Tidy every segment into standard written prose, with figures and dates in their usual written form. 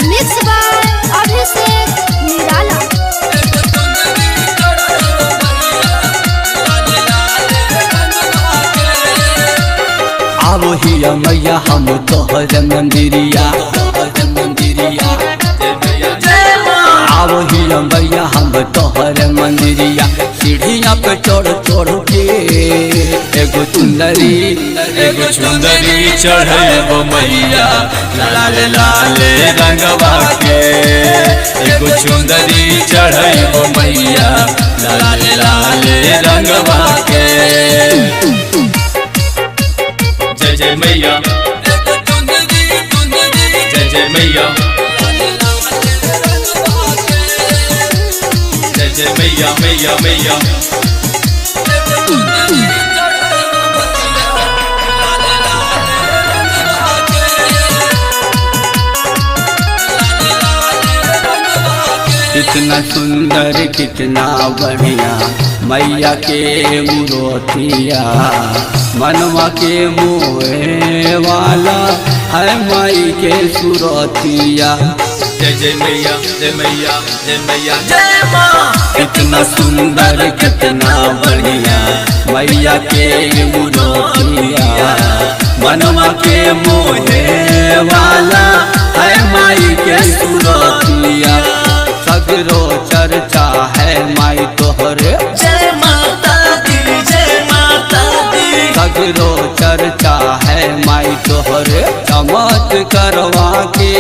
Mix by Abhishek निराला। आवो हिया मैया हम तोहर मंदिरिया, आवो हिया मैया हम तोहर मंदिरिया। सीढ़िया पे चढ़ चढ़ के एगो चुंदरी चढ़ेबो मैया, लाल लाल रंगवा के। एगो चुंदरी चढ़ेबो मैया, लाल लाल रंगवा के। जय जय मैया, जय जय मैया, जय जय मैया मैया मैया। कितना सुंदर कितना बढ़िया मैया के मूर्तिया, मनवा के मोहे वाला है माई के सुरतिया। जय जय मैया, जय मैया, जय मैया, जय माँ। कितना सुंदर कितना बढ़िया मैया के मूर्तिया, मनवा के मोहे वाला है माई के सुरतिया। सगरो चर्चा है माई तोहरे, जय माता दी, जय माता दी। सगरो चर्चा है माई तोहरे, चमत्कारवा के।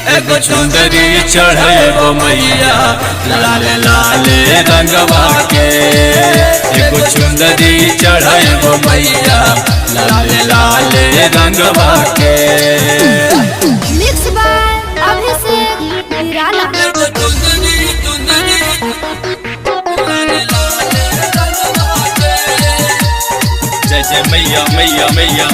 एगो चुंदरी चढ़ेबो मैया, लाल लाल रंगवा के। एगो चुंदरी चढ़ेबो मैया, लाल लाल रंगवा के। मिक्स बाय अभिषेक निराला। जय जय मैया मैया मैया।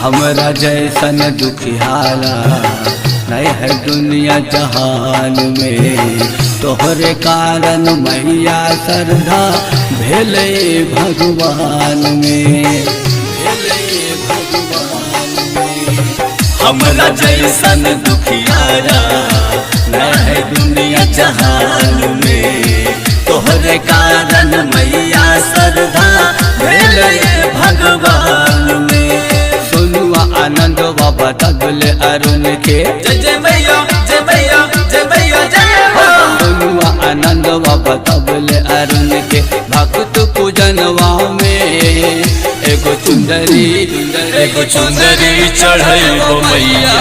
हमरा जैसन दुखियाला नहीं है दुनिया जहान में। तोहरे कारण मैया श्रद्धा भेले भगवान में, भेले भगवान में। हमरा जैसन दुखियारा नहीं है दुनिया जहान में। तोहरे कारण मैया श्रद्धा भेले भगवान में। सोनुआ आनंद बाबा तबले अरुण के। जय जय मैया, जय मैया, जय मैया, जय हो। सोनुआ आनंद बाबा तबले अरुण के। भक्त पूजनवा में एगो चुंदरी चढ़ेबो मैया,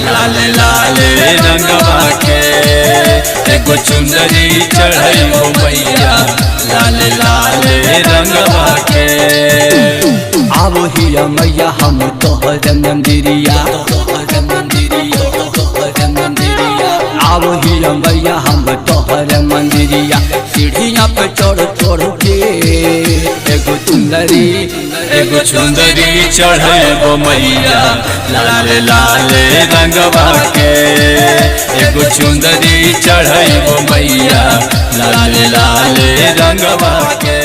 लाल लाल रंगवा के। एगो चुंदरी चढ़ेबो मैया, लाल लाल रंगवा के। आवो हिया मैया हम तोहर मंदिरिया, आवो हिया मैया हम तोहर मंदिरिया। सीढ़िया पे चढ़ चढ़ के एगो चुंदरी चढ़ेबो मैया, लाल लाल रंगवा के। एगो चुंदरी चढ़ेबो मैया, लाल लाल रंगवा के।